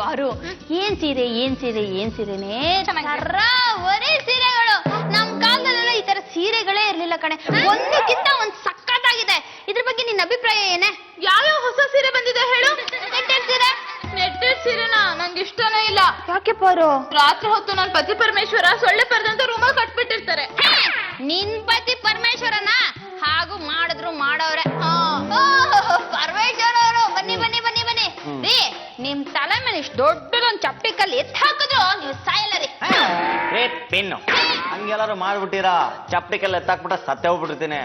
ಬಾರು ಏನ್ ಸೀರೆನೇ ಒರೇ ಸೀರೆಗಳು. ನಮ್ ಕಾಲದಲ್ಲೆಲ್ಲ ಈ ತರ ಸೀರೆಗಳೇ ಇರ್ಲಿಲ್ಲ ಕಣೆ. ಒಂದಕ್ಕಿಂತ ಒಂದ್ ಸಕ್ಕತ್ತಾಗಿದೆ. ಇದ್ರ ಬಗ್ಗೆ ನಿನ್ನ ಅಭಿಪ್ರಾಯ ಏನೇ? ಯಾವ್ಯಾವ ಹೊಸ ಸೀರೆ ಬಂದಿದೆ ಹೇಳು? ನೆಟ್ಟೆಡ್ ಸೀರೆ. ನೆಟ್ಟೆಡ್ ಸೀರೆನಾ? ನಂಗೆ ಇಷ್ಟನೇ ಇಲ್ಲ. ಯಾಕೆ ಪಾರು? ರಾತ್ರಿ ಹೊತ್ತು ನನ್ ಪತಿ ಪರಮೇಶ್ವರ ಸೊಳ್ಳೆ ಪರದಂತ ರೂಮಲ್ಲಿ ಕಟ್ಬಿಟ್ಟಿರ್ತಾರೆ. ನಿನ್ ಪತಿ ಪರಮೇಶ್ವರನ ಹಾಗೂ ಮಾಡಿದ್ರು ಮಾಡವ್ರೆ. ಪರಮೇಶ್ವರ ಅವರು ಬನ್ನಿ ಬನ್ನಿ ಬನ್ನಿ ಬನ್ನಿ ರೀ. ನಿಮ್ ತಲೆ ಮೇಲೆ ಇಷ್ಟು ದೊಡ್ಡದೊಂದ್ ಚಪ್ಪಟಿ ಕಲ್ಲಿ ಎತ್ತ ಹಾಕಿದ್ರು ನೀವು ಸಾಯಲ್ಲ ರೀ. ಪಿನ್ನು ಹಂಗೆಲ್ಲಾರು ಮಾಡ್ಬಿಟ್ಟಿರಾ? ಚಪ್ಪಟಿ ಕಲ್ಲ ಎತ್ತಾಕ್ಬಿಟ್ಟ ಸತ್ತೆ ಹೋಗ್ಬಿಟ್ಟಿರ್ತೀನಿ.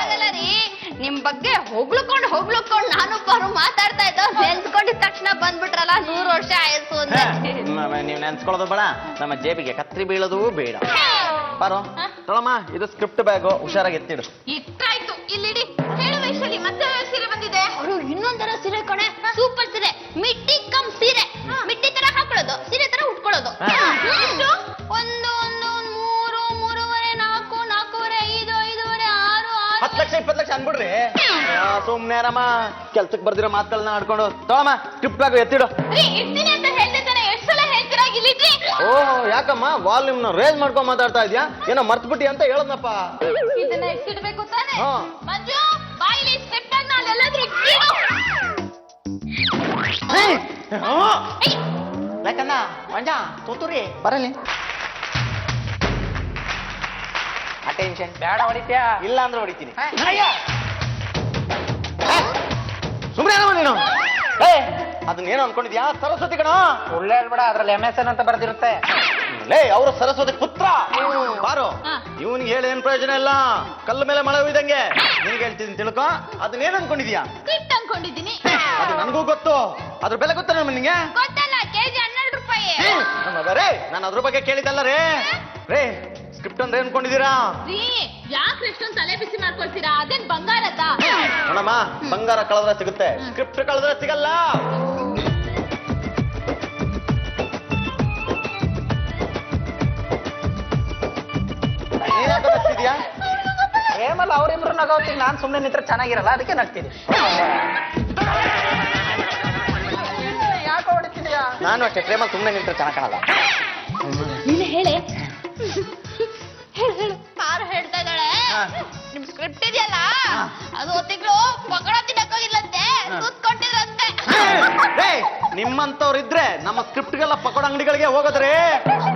ಆಗಲ್ಲ ರೀ. ನಿಮ್ ಬಗ್ಗೆ ಹೊಗ್ಳುಕೊಂಡು ನಾನು ಪಾರು ಮಾತಾಡ್ತಾ ಇದ್ದ. ನೆನ್ಸ್ಕೊಂಡಿದ ತಕ್ಷಣ ಬಂದ್ಬಿಟ್ರಲ್ಲ 100 ವರ್ಷ ಆಯ್ತು ಅಂತ. ನೀವ್ ನೆನ್ಸ್ಕೊಳ್ಳೋದು ಬೇಡ, ನಮ್ಮ ಜೇಬಿಗೆ ಕತ್ರಿ ಬೀಳೋದು ಬೇಡ. ಬಾರೋ ತೊಳಮ್ಮ, ಇದು ಸ್ಕ್ರಿಪ್ಟ್ ಬ್ಯಾಗು, ಹುಷಾರಾಗಿ ಎತ್ತಿಡು. ಇಷ್ಟಾಯ್ತು, ಇಲ್ಲಿಡಿ. ಹೇಳು ವೈಶಾಲಿ, ಮತ್ತೆ ಯಾವ ಸೀರೆ ಬಂದಿದೆ? ಅವರು ಇನ್ನೊಂದರ ಸೀರೆ ಕಣೆ, ಸೂಪರ್ ಸೀರೆ. ಮಿಟ್ಟಿ ಕಮ್ ಸೀರೆ. ಮಿಟ್ಟಿ ತರ ಹಾಕೊಳ್ಳೋದು, ಸೀರೆ ತರ ಉಟ್ಕೊಳ್ಳೋದು. ಒಂದು 3, 3.5, 4, 4.5, 5, 5.5, 6, 10 ಲಕ್ಷ 20 ಲಕ್ಷ ಅನ್ಬಿಡ್ರಿ. ಸುಮ್ನೆ ರಮ್ಮ, ಕೆಲ್ಸಕ್ಕೆ ಬರ್ದಿರೋ ಮಾತುಗಳನ್ನ ಆಡ್ಕೊಂಡು. ತೊಳಮ್ಮ, ಸ್ಕ್ರಿಪ್ಟ್ ಬ್ಯಾಗು ಎತ್ತಿಡು. ಇರ್ತೀನಿ ಅಂತ ಹೇಳ್ತಿದ್ದಾನೆ, ಎಷ್ಟು ಸಲ ಹೇಳ್ತೀರಾ? ಇಲ್ಲಿದ್ರಿ. ಓಹೋ, ಯಾಕಮ್ಮ ವಾಲ್ಯೂಮ್ ನ ರೇಸ್ ಮಾಡ್ಕೊಂಡ್ ಮಾತಾಡ್ತಾ ಇದ್ಯಾ? ಏನೋ ಮರ್ತ್ಬಿಟ್ಟಿ ಅಂತ ಹೇಳದ್ನಪ್ಪ. ಇದನ್ನ ಇಟ್ಟಿಡ್ಬೇಕು ತಾನೆ? ಹಾ. ಮಂಜು, ಬಾಯಿಲಿ ಸ್ಕ್ರಿಪ್ಟ್ ಆಗಿ ನಾನು ಎಲ್ಲಾದ್ರೂ ಇಟ್ಟಿಡು. ಯಾಕನ್ನ ಮಂಜ ತೂತುರಿ ಬರಲಿ. ಅಟೆನ್ಷನ್. ಬೇಡ ಹೊಡಿತ್ಯಾ? ಇಲ್ಲ ಅಂದ್ರೆ ಹೊಡಿತೀನಿ. ಸುಮ್ನೆ ನೀನು. ಅದನ್ನೇನು ಅನ್ಕೊಂಡಿದ್ಯಾ? ಸರಸ್ವತಿ ಕಣ. ಒಳ್ಳೆ ಹೇಳ್ಬೇಡ, ಅದ್ರಲ್ಲಿ MSN ಅಂತ ಬರ್ದಿರುತ್ತೆ. ಲೇ, ಅವರು ಸರಸ್ವತಿ ಪುತ್ರ. ಬಾರು, ಇವನ್ಗೆ ಹೇಳಿ ಏನ್ ಪ್ರಯೋಜನ ಇಲ್ಲ. ಕಲ್ಲು ಮೇಲೆ ಮಳೆ ಹುಯ್ದಂಗೆ ನಿನ್ಗೆ ಹೇಳ್ತೀನಿ ತಿಳ್ಕೊ. ಅದನ್ನೇನು ಅನ್ಕೊಂಡಿದ್ಯಾ? ಸ್ಕ್ರಿಪ್ಟ್ ಅನ್ಕೊಂಡಿದ್ದೀನಿ. ಅದು ನನಗೂ ಗೊತ್ತು. ಅದ್ರ ಬೆಲೆ ಗೊತ್ತ ನಿನ್ಗೆ? ಗೊತ್ತಲ್ಲ, ಕೆಜಿ 12 ರೂಪಾಯಿ. ರೇ, ನಾನು ಅದ್ರ ಬಗ್ಗೆ ಕೇಳಿದ್ದಲ್ಲ ರೇ. ಸ್ಕ್ರಿಪ್ಟ್ ಅಂದ್ರೆ ಅನ್ಕೊಂಡಿದ್ದೀರಾ? ರೀ, ಯಾಕೆ ಎಷ್ಟೊಂದು ತಲೆ ಬಿಸಿ ಮಾಡ್ಕೊಳ್ತೀರಾ? ಅದೇನ್ ಬಂಗಾರದ? ನೋಡಮ್ಮ, ಬಂಗಾರ ಕಳೆದ್ರೆ ಸಿಗುತ್ತೆ, ಸ್ಕ್ರಿಪ್ಟ್ ಕಳೆದ್ರೆ ಸಿಗಲ್ಲ. ನೀನಾಗ್ತಿದ್ಯಾ? ಪ್ರೇಮಲ್ಲ ಅವ್ರಿಬ್ರು ನಗೋತಿಗೆ ನಾನ್ ಸುಮ್ನೆ ನಿಂತ್ರೆ ಚೆನ್ನಾಗಿರಲ್ಲ, ಅದಕ್ಕೆ ನಗ್ತೀನಿ. ಯಾಕೆ ಹೊಡಿತಿದ್ಯಾ? ನಾನು ಅಷ್ಟೇ, ಪ್ರೇಮ ಸುಮ್ನೆ ನಿಂತ್ರೆ ಚೆನ್ನಾಗಿ ಕಾಣಲ್ಲ. ನೀನು ಹೇಳೆ. ಹೇಳು. ಪಾರು ಹೇಳ್ತಾ ಇದ್ದಾಳೆ, ನಿಮ್ ಸ್ಕ್ರಿಪ್ಟ್ ಇದೆಯಲ್ಲ ಅದು ತಿಂಗಳು ಪಕೋಡ ತಿನ್ನಕ್ಕೋಗಿಲ್ಲಂತೆ, ಕೂತ್ಕೊಂಡಿದ್ರಂತೆ. ನಿಮ್ಮಂತವ್ರು ಇದ್ರೆ ನಮ್ಮ ಸ್ಕ್ರಿಪ್ಟ್ಗೆಲ್ಲ ಪಕೋಡ ಅಂಗಡಿಗಳಿಗೆ ಹೋಗೋದ್ರಿ.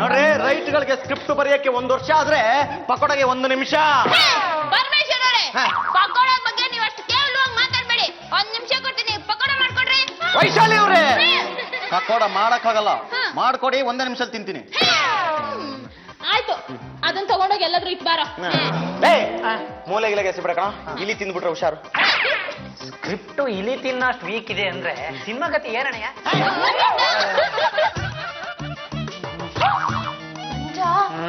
ನೋಡ್ರಿ, ರೈಟ್ಗಳಿಗೆ ಸ್ಕ್ರಿಪ್ಟ್ ಬರೆಯಕ್ಕೆ 1 ವರ್ಷ ಆದ್ರೆ ಪಕೋಡಗೆ 1 ನಿಮಿಷ. ಪರಮೇಶ್ವರ ಅವರೇ, ಪಕೋಡ ಬಗ್ಗೆ ನೀವು ಅಷ್ಟು ಕೇವಲವಾಗಿ ಮಾತಾಡ್ಬೇಡಿ. 1 ನಿಮಿಷ ಕೊಡ್ತೀನಿ, ಪಕೋಡ ಮಾಡ್ಕೊಡ್ರಿ. ವೈಶಾಲಿ ಅವ್ರೆ, ಪಕೋಡ ಮಾಡಕ್ಕಾಗಲ್ಲ, ಮಾಡ್ಕೊಡಿ, 1 ನಿಮಿಷದಲ್ಲಿ ತಿಂತೀನಿ. ಆಯ್ತು, ಅದನ್ನ ತಗೊಂಡೋಗಿ ಎಲ್ಲಾದ್ರೂ ಇಟ್ಬಾರ. ಮೂಲೆಗಿಲೆಗೆ ಎಸಿಬಿಡ ಕಣ, ಇಲ್ಲಿ ತಿಂದ್ಬಿಟ್ರೆ ಹುಷಾರು. ಸ್ಕ್ರಿಪ್ಟ್ ಇಲಿ ತಿನ್ನಷ್ಟು ವೀಕ್ ಇದೆ ಅಂದ್ರೆ ಸಿನಿಮಾ ಗತಿ ಏನಣಯ್ಯ?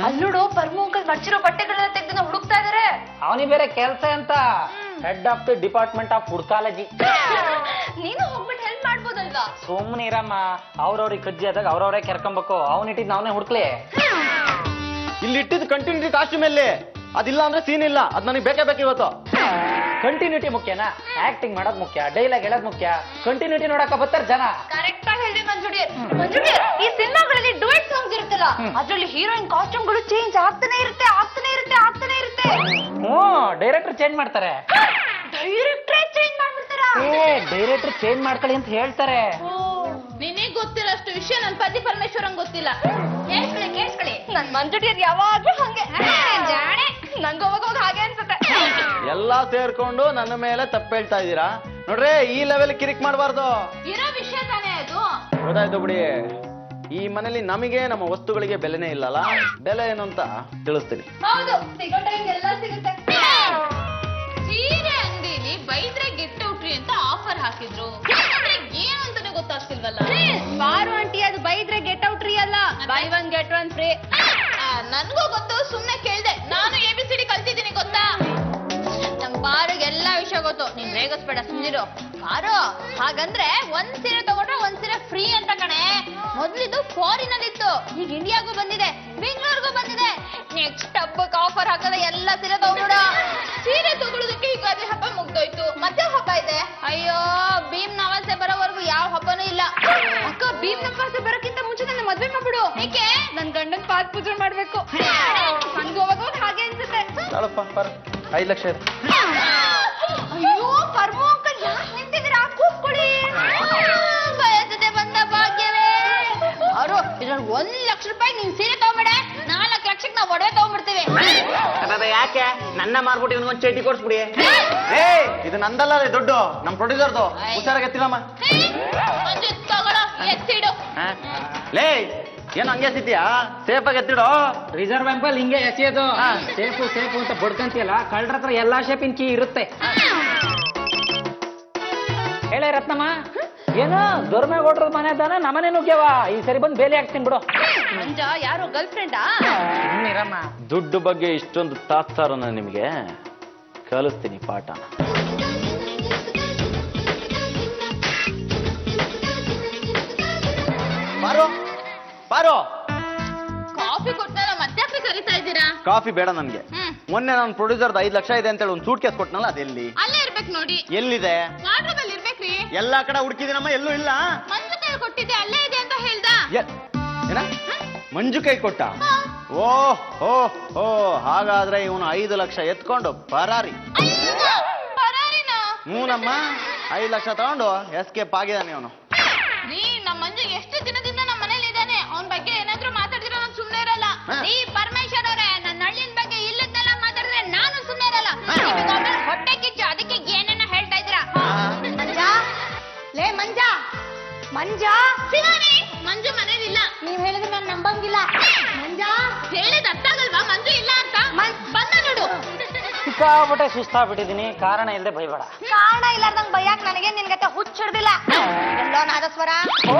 ಅಲ್ಲೋಡು, ಪರ್ಮುಂಕಲ್ ಮಡ್ಚಿರೋ ಬಟ್ಟೆಗಳನ್ನ ತೆಗೆದು ಹುಡುಕ್ತಾ ಇದಾರೆ. ಅವನಿಗೆ ಬೇರೆ ಕೆಲಸ ಅಂತ, head of the department of ಫುಡ್ಕಾಲಜಿ. ನೀನು ಹೋಗ್ಬಿಟ್ಟು ಹೆಲ್ಪ್ ಮಾಡ್ಬೋದಲ್ವಾ? ಸುಮ್ಮನೆ ಇರಮ್ಮ, ಅವ್ರವ್ರಿಗೆ ಕಜ್ಜಿ ಆದಾಗ ಅವ್ರವ್ರೇ ಕೆರ್ಕೊಂಬೇಕು. ಅವನಿಟ್ಟಿದ್ ಅವನೇ ಹುಡ್ಕ್ಲಿ. ಇಲ್ಲಿ ಇಟ್ಟಿದ್ದು ಕಂಟಿನ್ಯೂಟಿ ಕಾಸ್ಟ್ಯೂಮ್ ಅಲ್ಲಿ, ಅದಿಲ್ಲ ಅಂದ್ರೆ ಸೀನ್ ಇಲ್ಲ. ಅದ್ ನನಗೆ ಬೇಕೇ ಬೇಕು ಇವತ್ತು. ಕಂಟಿನ್ಯೂಟಿ ಮುಖ್ಯನಾ? ಆಕ್ಟಿಂಗ್ ಮಾಡೋದ್ ಮುಖ್ಯ, ಡೈಲಾಗ್ ಹೇಳೋದ್ ಮುಖ್ಯ. ಕಂಟಿನ್ಯೂಟಿ ನೋಡಕ ಬರ್ತಾರ ಜನ. ಕರೆಕ್ಟ್ ಆಗಿ ಹೇಳಿದ್ರಿ ಮಂಜುಡಿ. ಈ ಸಿನಿಮಾಗಳಲ್ಲಿ ಡುಯೆಟ್ ಸಾಂಗ್ಸ್ ಇರುತ್ತಲ್ಲ, ಅದ್ರಲ್ಲಿ ಹೀರೋಯಿನ್ ಕಾಸ್ಟ್ಯೂಮ್ಗಳು ಚೇಂಜ್ ಆಗ್ತಾನೆ ಇರುತ್ತೆ. ಡೈರೆಕ್ಟರ್ ಚೇಂಜ್ ಮಾಡ್ತಾರೆ. ಡೈರೆಕ್ಟ್ರೇ ಚೇಂಜ್ ಮಾಡ್ಬಿಡ್ತಾರಾ? ಡೈರೆಕ್ಟರ್ ಚೇಂಜ್ ಮಾಡ್ಕೊಳ್ಳಿ ಅಂತ ಹೇಳ್ತಾರೆ. ನಿನಗ್ ಗೊತ್ತಿರೋಷ್ಟು ವಿಷಯ ನನ್ ಪತಿ ಪರಮೇಶ್ವರಂಗ್ ಗೊತ್ತಿಲ್ಲ. ಕೇಳಿಸ್ಕೊಳ್ಳಿ, ನನ್ ಮಂಜುಡಿ ಯಾವಾಗ್ಲೂ ಹಂಗೆ ಜಾಣೆ. ನಂಗೆ ಹೋಗೋದು ಹಾಗೆ ಅನ್ಸುತ್ತೆ. ಎಲ್ಲಾ ಸೇರ್ಕೊಂಡು ನನ್ನ ಮೇಲೆ ತಪ್ಪು ಹೇಳ್ತಾ ಇದ್ದೀರಾ. ನೋಡ್ರಿ, ಈ ಲೆವೆಲ್ ಕಿರಿಕ್ ಮಾಡಬಾರ್ದು. ಇರೋ ವಿಷಯ ತಾನೇ ಅದು. ಗೊತ್ತಾಯ್ತು ಬಿಡಿ. ಈ ಮನೇಲಿ ನಮಗೆ ನಮ್ಮ ವಸ್ತುಗಳಿಗೆ ಬೆಲೆನೇ ಇಲ್ಲಲ್ಲ. ಬೆಲೆ ಏನು ಅಂತ ತಿಳಿಸ್ತೀನಿ. ಹೌದು, ಸಿಗೋ ಟೈಮ್ ಎಲ್ಲ ಸಿಗುತ್ತೆ. ಸೀರೆ ಅಂಗಡಿಲಿ ಬೈದ್ರೆ ಗೆಟ್ ಔಟ್ರಿ ಅಂತ ಆಫರ್ ಹಾಕಿದ್ರು. ಏನು ಅಂತಾನೆ ಗೊತ್ತಾಗ್ತಿಲ್ವಲ್ಲ. ಬಾರು ಆಂಟಿ, ಅದು ಬೈದ್ರೆ ಗೆಟ್ ಔಟ್ ರೀ ಅಲ್ಲ, ಬೈ 1 get 1 ಫ್ರೀ. ನನ್ಗೂ ಗೊತ್ತು, ಸುಮ್ನೆ ಕೇಳ್ದೆ. ನಾನು ABCD ಕಲ್ತಿದ್ದೀನಿ ಗೊತ್ತಾ. ನಮ್ ಬಾರಿಗೆ ಎಲ್ಲಾ ವಿಷಯ ಗೊತ್ತು, ನೀನ್ ರೇಗಿಸ್ಬೇಡ, ಸುಮ್ನಿರು. ಬಾರು, ಹಾಗಂದ್ರೆ 1 ಸೀರೆ ತಗೊಂಡ್ರೆ 1 ಸೀರೆ ಫ್ರೀ ಅಂತ ಕಣೆ. ಮೊದ್ಲಿದ್ದು ಫಾರಿನ್ ಅಲ್ಲಿ ಇತ್ತು, ಈಗ ಇಂಡಿಯಾಗೂ ಬಂದಿದೆ, ಬೆಂಗಳೂರಿಗೂ ಬಂದಿದೆ. ನೆಕ್ಸ್ಟ್ ಹಬ್ಬಕ್ಕೆ ಆಫರ್ ಹಾಕದ ಎಲ್ಲ ಸೀರೆ ತಗೊಂಡ. ಸೀರೆ ತಗೊಳ್ಳೋದಕ್ಕೆ ಯುಗಾದಿ ಹಬ್ಬ ಮುಗ್ದೋಯ್ತು, ಮತ್ತೆ ಹಬ್ಬ ಇದೆ. ಅಯ್ಯೋ, ಭೀಮ್ ನವಸೆ ಬರೋವರೆಗೂ ಯಾವ ಹಬ್ಬನೂ ಇಲ್ಲ. ಅಕ್ಕ, ಭೀಮ್ ಪಾದ ಪೂಜೆ ಮಾಡ್ಬೇಕು. ನನ್ಗೆ ಹೋಗೋದು ಹಾಗೆ ಅನ್ಸುತ್ತೆ. ಹೇಳಪ್ಪ ಬರ 5 ಲಕ್ಷ ಇದೆ. ಅಯ್ಯೋ ಪರ್ಮೋ ಅಂಕಲ್ ಯಾಕೆ ನಿಂತಿದ್ದೀರಾ? ಕೂತ್ಕೊಳ್ಳಿ. ಬಯಸದೆ ಬಂದ ಭಾಗ್ಯವೇ. ಅವರು ಇದ್ರಲ್ಲಿ 1 ಲಕ್ಷ ರೂಪಾಯಿ ನೀನ್ ಸೀರೆ ತಗೊಂಬೇಡ, 4 ಲಕ್ಷಕ್ಕೆ ನಾವು ಒಡವೆ ತಗೊಂಡ್ಬಿಡ್ತೀವಿ. ಯಾಕೆ ನನ್ನ ಮಾರ್ಬಿಟ್ಟು ಒಂದು ಚೇಟಿ ಕೊಡ್ಸ್ಬಿಡಿ. ಏ ಇದು ನಂದಲ್ಲ ರೀ, ದುಡ್ಡು ನಮ್ ಪ್ರೊಡ್ಯೂಸರ್ದು. ಹುಷಾರಾಗಿ ಎತ್ತಿಲ್ಲಮ್ಮ. ಮಂಜು ತಗೊಳ್ಳೋ, ಎತ್ತಿಡು. ಲೇ ಏನು ಹಂಗೆ ಸಿದ್ಯಾ? ಸೇಫ್ ಆಗಿ ಎತ್ತಿಡೋ. ರಿಸರ್ವ್ ಬ್ಯಾಂಕ್ ಅಲ್ಲಿ ಹಿಂಗೆ ಎಸೆಯೋದು. ಸೇಫು ಸೇಫು ಅಂತ ಬಡ್ಕಂತೀಯಲ್ಲ, ಕಳ್ಳರ ಹತ್ರ ಎಲ್ಲಾ ಶೇಪಿನ ಕೀ ಇರುತ್ತೆ. ಹೇಳೇ ರತ್ನಮ್ಮ, ಏನು ದೊರ್ಮೆಗೌಡ್ರ ಮನೆ ತಾನೆ ನಮ್ಮನೆ ನುಗ್ಗ್ಯವ. ಈ ಸರಿ ಬಂದು ಬೇಲಿ ಹಾಕ್ತೀನಿ ಬಿಡು. ಮಂಜ ಯಾರು ಗರ್ಲ್ ಫ್ರೆಂಡಾ? ಸುಮ್ಮನಿರಮ್ಮ. ದುಡ್ಡು ಬಗ್ಗೆ ಇಷ್ಟೊಂದು ತಾತ್ಸಾರನ ನಿಮಗೆ ಕಲಿಸ್ತೀನಿ ಪಾಠ. ಬಾರೋ ಬಾರೋ. ಕಾಫಿ ಕೊಟ್ಟಲ್ಲ, ಮತ್ತ್ಯಾಕೆ ಕರಿತಾ ಇದ್ದೀರಾ? ಕಾಫಿ ಬೇಡ ನನ್ಗೆ. ಮೊನ್ನೆ ನಾನು ಪ್ರೊಡ್ಯೂಸರ್ದು 5 ಲಕ್ಷ ಇದೆ ಅಂತ ಹೇಳಿ ಒಂದು ಸೂಟ್ ಕೇಸ್ ಕೊಟ್ಟನಲ್ಲ, ಅದೆಲ್ಲಿ? ಅಲ್ಲೇ ಇರ್ಬೇಕು ನೋಡಿ. ಎಲ್ಲಿದೆ? ವಾರ್ಡ್ರೋಬಲ್ಲಿ ಇರ್ಬೇಕ್ರಿ. ಎಲ್ಲಾ ಕಡೆ ಹುಡುಕಿದಿನಮ್ಮ, ಎಲ್ಲೂ ಇಲ್ಲ. ಮಂಜು ಕೈ ಕೊಟ್ಟಿದ್ದೆ, ಅಲ್ಲೇ ಇದೆ ಅಂತ ಹೇಳ್ದ. ಏನ ಮಂಜು ಕೈ ಕೊಟ್ಟ? ಓ ಹೋ ಹೋ, ಹಾಗಾದ್ರೆ ಇವನು 5 ಲಕ್ಷ ಎತ್ಕೊಂಡು ಪರಾರಿ. ಪರಾರಿನಾ? ಹ್ಞೂನಮ್ಮ, 5 ಲಕ್ಷ ತಗೊಂಡು ಎಸ್ಕೇಪ್ ಆಗಿದ್ದಾನೆ ಅವನು. ರೀ, ನಮ್ಮ ಮಂಜು ಎಷ್ಟು ದಿನದಿಂದ ನಮ್ಮ ಮನೇಲಿ ಇದ್ದಾನೆ. ಅವನ ಬಗ್ಗೆ ಏನಾದ್ರೂ ಮಾತಾಡಿದ್ರೆ ನಾನು ಸುಮ್ಮನೆ ಇರಲ್ಲ. ಈ ಪರಮೇಶ್ವರ್ ಅವರೇ, ನನ್ನ ಹಳ್ಳಿನ ಬಗ್ಗೆ ಇಲ್ಲದೆಲ್ಲ ಮಾತಾಡಿದ್ರೆ ನಾನು ಸುಮ್ಮನೆ ಇರಲ್ಲ. ನಿಮ್ಗೆ ಹೊಟ್ಟೆ ಕಿಚ್ಚು, ಅದಕ್ಕೆ ಏನೇನ ಹೇಳ್ತಾ ಇದ್ದೀರಾ? ಮಂಜಾ, ಲೇ ಮಂಜಾ, ಮಂಜಾ. ಶಿವಾನಿ, ಮಂಜು ಮನೇಲಿ ಇಲ್ಲ. ನೀವ್ ಹೇಳಿದ್ರೆ ನಾನು ನಂಬಂಗಿಲ್ಲ. ಮಂಜಾ ಹೇಳಿದ ಅರ್ಥ ಆಗಲ್ವಾ? ಮಂಜು ಇಲ್ಲ ಅಂತ ಬಂದ ನೋಡು. ಸಿಕ್ಕಾಬಿಟ್ಟೆ ಸುಸ್ತಾಗ್ಬಿಟ್ಟಿದೀನಿ, ಕಾರಣ ಇಲ್ಲದೆ ಬೈಬೇಡ. ಕಾರಣ ಇಲ್ಲಾರ್ದಂಗ್ ಬೈಯಾಕ್ ನನಗೆ ನಿನ್ ಗತೆ ಹುಚ್ಚಿಡ್ದಿಲ್ಲ. ಎಲ್ಲೋ ನಾದಸ್ವರ. ಓ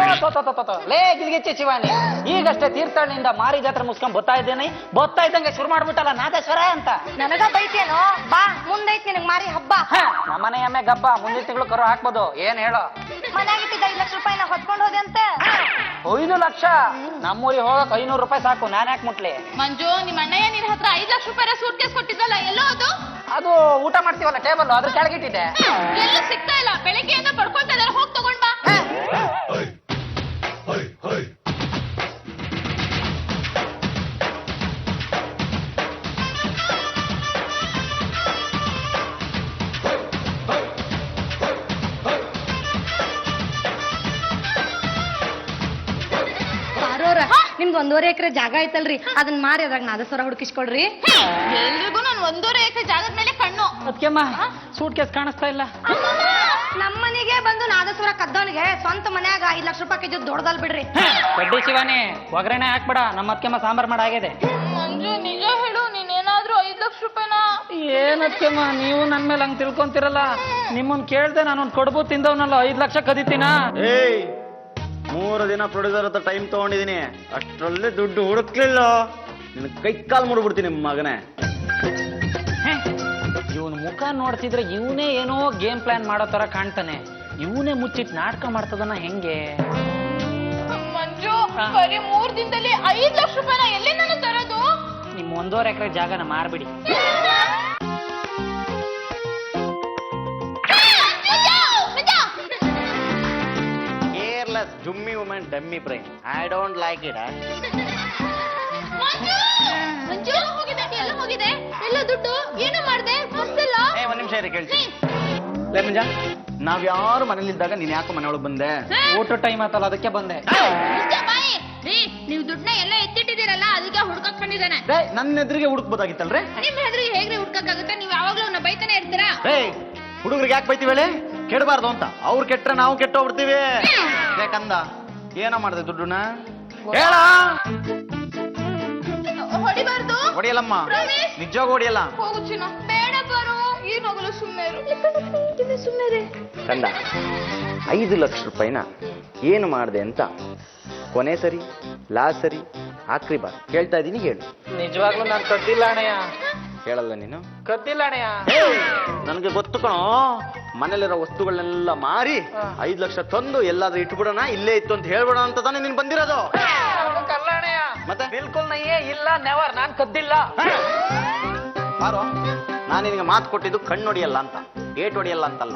ತೋ ಲೇ ಗಿಲ್ಗೆಚ್ಚೆ ಶಿವಾನಿ, ಈಗಷ್ಟೇ ತೀರ್ಥಹಳ್ಳಿಯಿಂದ ಮಾರಿ ಜಾತ್ರೆ ಮುಗಿಸ್ಕೊಂಡ್ ಬರ್ತಾ ಇದ್ದೇನೆ. ಬರ್ತಾ ಇದ್ದಂಗೆ ಶುರು ಮಾಡ್ಬಿಟ್ಟಲ್ಲ ನಾದೇಶ್ವರ ಅಂತ. ನನಗ ಬೈತೇನೋ? ಬಾ, ಮುಂದೈತ್ ನಿನಗ್ ಮಾರಿ ಹಬ್ಬ. ನಮ್ಮನೆ ಎಮ್ಮೆ ಗಬ್ಬ, ಮುಂದಿನ ತಿಂಗಳು ಕರು ಹಾಕ್ಬೋದು. ಏನ್ ಹೇಳೋ? ಮನ್ಯಾಗಿಟ್ಟಿದ್ದ 5 ಲಕ್ಷ ರೂಪಾಯಿನ ಹೊತ್ಕೊಂಡು ಹೋದೆ ಅಂತ. 5 ಲಕ್ಷ? ನಮ್ಮೂರಿಗೆ ಹೋಗಕ್ 500 ರೂಪಾಯಿ ಸಾಕು, ನಾನ್ ಯಾಕೆ ಮುಟ್ಲಿ? ಮಂಜು, ನಿಮ್ಮ ಅಣ್ಣಯ್ಯ ನಿನ್ ಹತ್ರ 5 ಲಕ್ಷ ರೂಪಾಯಿ ಸೂಟ್ ಕೇಸ್ ಕೊಟ್ಟಿದ್ದಲ್ಲ, ಎಲ್ಲೋ ಅದು? ಅದು ಊಟ ಮಾಡ್ತೀವಲ್ಲ ಟೇಬಲ್, ಅದ್ರ ಕೆಳಗಿಟ್ಟಿದೆ. ಎಲ್ಲೂ ಸಿಗ್ತಾ ಇಲ್ಲ. ಬೆಳಿಗ್ಗೆಯಿಂದ ಪಡ್ಕೊಳ್ತಾ ಇದಾರೆ, ಹೋಗಿ ತಗೊಂಡ್ ಬಾ. ನಿಮ್ದು 1.5 ಎಕರೆ ಜಾಗ ಐತಲ್ರಿ, ಅದನ್ನ ಮಾರಿ ಅದ್ರಾಗ ನಾದಸ್ವರ ಹುಡುಕಿಸ್ಕೊಡ್ರಿ. ಎಲ್ರಿಗೂ ನಾನು 1.5 ಎಕರೆ ಜಾಗದ ಮೇಲೆ ಕಣ್ಣು. ಅದಕ್ಕೆಮ್ಮ ಸೂಟ್ ಕೇಸ್ ಕಾಣಿಸ್ತಾ ಇಲ್ಲ. ನಮ್ಮನಿಗೆ ಬಂದು ನಾದಸ್ವರ ಕದ್ದವನಿಗೆ ಸ್ವಂತ ಮನ್ಯಾಗ 5 ಲಕ್ಷ ರೂಪಾಯಿ ಕಿದ್ದು ದೊಡ್ಡದಲ್ ಬಿಡ್ರಿ. ಕಡ್ಡಿ ಶಿವಾನಿ, ಒಗ್ಗರಣೆ ಹಾಕ್ಬೇಡ, ನಮ್ಮ ಅದಕ್ಕೆಮ್ಮ ಸಾಂಬಾರ್ ಮಾಡಾಗಿದೆ. ಮಂಜು, ನಿಜ ಹೇಳು, ನೀನೇನಾದ್ರೂ 5 ಲಕ್ಷ ರೂಪಾಯಿನ? ಏನಕ್ಕೆಮ್ಮ ನೀವು ನನ್ ಮೇಲೆ ಹಂಗ್ ತಿಳ್ಕೊಂತಿರಲ್ಲ. ನಿಮ್ಮನ್ ಕೇಳ್ದೆ ನಾನೊಂದ್ ಕಡುಬು ತಿಂದವನಲ್ಲ, 5 ಲಕ್ಷ ಕದಿತೀನ? ಏಯ್, 3 ದಿನ ಪ್ರೊಡ್ಯೂಸರ್ ಹತ್ರ ಟೈಮ್ ತಗೊಂಡಿದೀನಿ, ಅಷ್ಟರಲ್ಲೇ ದುಡ್ಡು ಹುಡುಕ್ಲಿಲ್ಲ. ನಿನ್ ಕೈ ಕಾಲ್ ಮುಡ್ಬಿಡ್ತೀನಿ ಮಗನೇ. ಇವನ್ ಮುಖ ನೋಡ್ತಿದ್ರೆ ಇವನೇ ಏನೋ ಗೇಮ್ ಪ್ಲಾನ್ ಮಾಡೋ ತರ ಕಾಣ್ತಾನೆ. ಇವನೇ ಮುಚ್ಚಿಟ್ಟು ನಾಟಕ ಮಾಡ್ತದನ್ನ ಹೆಂಗೆ? ಮಂಜು, ಬರೀ 3 ದಿನದಲ್ಲಿ 5 ಲಕ್ಷ ರೂಪಾಯಿನ ಎಲ್ಲಿಂದ ತರೋದು? ನಿಮ್ 1.5 ಎಕರೆ ಜಾಗನ ಮಾರ್ಬಿಡಿ. ಕೇರ್ಲೆಸ್ ಜುಮ್ಮಿ women dummy brain, I don't like it. Manju, ಹೋಗಿದೆ, ಎಲ್ಲ ಹೋಗಿದೆ. ಎಲ್ಲ ದುಡ್ಡು ಏನು ಮಾಡ್ದೆ? ಗೊತ್ತಿಲ್ಲ. ಒಂದ್ ನಿಮಿಷ ಇರಿ, ಕೇಳ್ತೀನಿ. ಲೇ ಮಂಜ, ನಾವ್ಯಾರು ಮನೇಲಿದ್ದಾಗ ನೀನ್ ಯಾಕೋ ಮನೆ ಒಳಗ್ ಬಂದೆ? ಊಟ ಟೈಮ್ ಆತಲ್ಲ, ಅದಕ್ಕೆ ಬಂದೆ. ಬಾಯಿ ರೀ, ನೀವು ದುಡ್ಡನ್ನ ಎಲ್ಲ ಎತ್ತಿಟ್ಟಿದ್ದೀರಲ್ಲ, ಅದಕ್ಕೆ ಹುಡ್ಕಕ್ ಬಂದಿದ್ದಾನೆ. ನನ್ನ ಎದುರಿಗೆ ಹುಡುಕ್ಬೋದಾಗಿತ್ತಲ್ರಿ? ನಿಮ್ ಹೆದ್ರಿಗೆ ಹೇಗ್ರಿ ಹುಡ್ಕಕ್ಕಾಗುತ್ತೆ? ನೀವು ಯಾವಾಗ್ಲೂ ಅವ್ನ ಬೈತಾನೆ ಇರ್ತೀರಾ. ಹುಡುಗರಿಗೆ ಯಾಕೆ ಬೈತೀವಿ? ಕೆಡಬಾರ್ದು ಅಂತ. ಅವ್ರು ಕೆಟ್ರೆ ನಾವು ಕೆಟ್ಟೋಗ್ಬಿಡ್ತೀವಿ. ಯಾಕಂದ ಏನೋ ಮಾಡಿದೆ ದುಡ್ಡನ್ನ? ಹೇಳ. ಹೊಡಿಬಾರ್ದು. ಹೊಡಿಯಲ್ಲಮ್ಮ, ನಿಜವಾಗ ಹೊಡಿಯಲ್ಲ. ಹೋಗು ಚಿನ್ನ, ಬೇಡ ಬರು. ಏನಾಗಲ್ಲ, ಸುಮ್ಮನೆ ಇರು. ಸುಮ್ಮನೆ ಕಂದ, 5 ಲಕ್ಷ ರೂಪಾಯಿನ ಏನು ಮಾಡಿದೆ ಅಂತ ಕೊನೆ ಸರಿ, ಲಾಸ್ಟ್ ಸರಿ, ಆಕ್ರಿ ಬಾರ್ ಕೇಳ್ತಾ ಇದೀನಿ, ಹೇಳು. ನಿಜವಾಗ್ಲೂ ನಾನು ಕದ್ದಿಲ್ಲ ಅಣ್ಣಯ್ಯ. ಹೇಳಲ್ಲ ನೀನು? ಕದ್ದಿಲ್ಲ ಅಣ್ಣಯ್ಯ. ನನಗೆ ಗೊತ್ತು ಕಣೋ. ಮನೇಲಿರೋ ವಸ್ತುಗಳನ್ನೆಲ್ಲ ಮಾರಿ 5 ಲಕ್ಷ ತಂದು ಎಲ್ಲಾದ್ರೂ ಇಟ್ಬಿಡೋಣ, ಇಲ್ಲೇ ಇತ್ತು ಅಂತ ಹೇಳ್ಬಿಡೋಣ ಅಂತ ತಾನೇ ನೀನ್ ಬಂದಿರೋದು? ಕಲ್ಲ ಅಣ್ಣಯ್ಯ. ಮತ್ತೆ ಬಿಲ್ಕುಲ್ ನಯ್ಯೇ ಇಲ್ಲ, ನೆವರ್, ನಾನ್ ಕದ್ದಿಲ್ಲ. ಬಾರೋ, ನಾನು ನಿನಗೆ ಮಾತು ಕೊಟ್ಟಿದ್ದು ಕಣ್ಣು ಹೊಡಿಯಲ್ಲ ಅಂತ, ಏಟ್ ಹೊಡಿಯಲ್ಲ ಅಂತಲ್ಲ.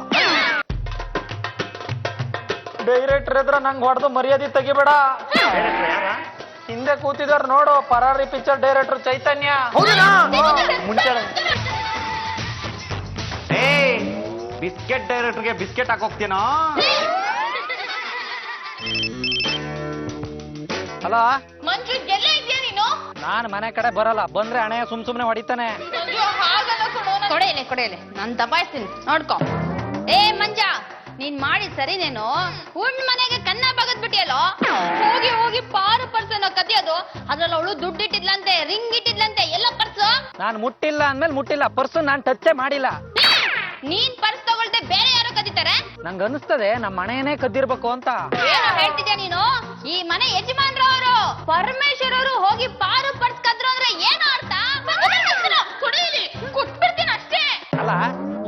ಡೈರೆಕ್ಟರ್ ಎದ್ರ ನಂಗೆ ಹೊಡೆದು ಮರ್ಯಾದೆ ತೆಗಿಬೇಡ. ಯಾರ? ಹಿಂದೆ ಕೂತಿದಾರ ನೋಡು, ಪರಾರಿ ಪಿಕ್ಚರ್ ಡೈರೆಕ್ಟರ್ ಚೈತನ್ಯ. ಹೌದಾ? ಮುಂಚೆ ಬಿಸ್ಕೆಟ್ ಡೈರೆಕ್ಟರ್ಗೆ ಬಿಸ್ಕೆಟ್ ಹಾಕೋಗ್ತೀನೋ? ಅಲ್ಲ, ಮಂಜು ಎಲ್ಲೇ ಇದೆಯಾ ನೀನು? ನಾನ್ ಮನೆ ಕಡೆ ಬರಲ್ಲ, ಬಂದ್ರೆ ಹಣೆ ಸುಮ್ನೆ ಹೊಡಿತಾನೆ. ಮಂಜು ಹಾಗಲ್ಲ ಕೊಡು. ಕೊಡೆಯಲೆ ನಾನ್ ದಬಾಯಿಸ್ತೀನಿ ನೋಡ್ಕೊ. ಏ ಮಂಜ, ನೀನ್ ಮಾಡಿ ಸರಿನೇನು? ಉಣ್ ಮನೆಗೆ ಕನ್ನ ಬಗದ್ಬಿಟ್ಟಿಯಲ್ಲೋ. ಹೋಗಿ ಹೋಗಿ ಪಾರು ಪರ್ಸ್ ಅನ್ನೋ ಕದಿಯೋದು, ಅದ್ರಲ್ಲಿ ಅವಳು ದುಡ್ಡು ಇಟ್ಟಿದ್ಲಂತೆ, ರಿಂಗ್ ಇಟ್ಟಿದ್ಲಂತೆ, ಎಲ್ಲ ಪರ್ಸು. ನಾನ್ ಮುಟ್ಟಿಲ್ಲ ಅಂದ್ಮೇಲೆ ಮುಟ್ಟಿಲ್ಲ, ಪರ್ಸು ನಾನ್ ಟಚ್ಚೇ ಮಾಡಿಲ್ಲ. ನೀನ್ ಪರ್ಸ್ ತಗೊಳ್ದೆ ಬೇರೆ ಯಾರು ಕದೀತಾರೆ? ನಂಗೆ ಅನಿಸ್ತದೆ ನಮ್ಮ ಮನೆಯೇ ಕದ್ದಿರ್ಬೇಕು ಅಂತ. ಏನೋ ಹೇಳ್ತಿದ್ಯಾ ನೀನು? ಈ ಮನೆ ಯಜಮಾನ್ರವರು ಪರಮೇಶ್ವರ್ ಅವರು ಹೋಗಿ ಪಾರು ಪರ್ಸ್ ಕದ್ರು ಅಂದ್ರೆ ಏನು ಅರ್ಥ? ಕೊಡಿಲಿ, ಕೊಟ್ಬಿಡ್ತೀನಿ ಅಷ್ಟೇ. ಅಲ್ಲ,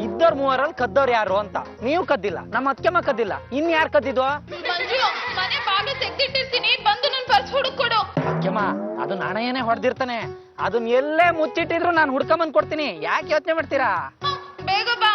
ಇದ್ದವ್ರ ಮೂವರಲ್ಲಿ ಕದ್ದವ್ರು ಯಾರು ಅಂತ. ನೀವು ಕದ್ದಿಲ್ಲ, ನಮ್ಮ ಅತ್ತೆಮ್ಮ ಕದ್ದಿಲ್ಲ, ಇನ್ ಯಾರು ಕದ್ದಿದ್ವಾ? ಮಂಜು, ಮನೆ ಬಾಗಿಲು ತೆಗ್ದಿಟ್ಟಿರ್ತೀನಿ, ಬಂದು ನನ್ ಪರ್ಸ್ ಹುಡುಕೊಡು. ಅತ್ತೆಮ್ಮ, ಅದು ನಾಣಯನೇ ಹೊಡೆದಿರ್ತಾನೆ, ಅದನ್ನ ಎಲ್ಲೇ ಮುಚ್ಚಿಟ್ಟಿದ್ರು ನಾನು ಹುಡ್ಕೊಂಬಂದ್ ಕೊಡ್ತೀನಿ. ಯಾಕೆ ಯೋಚನೆ ಮಾಡ್ತೀರಾ? ಬೇಗ ಬಾ.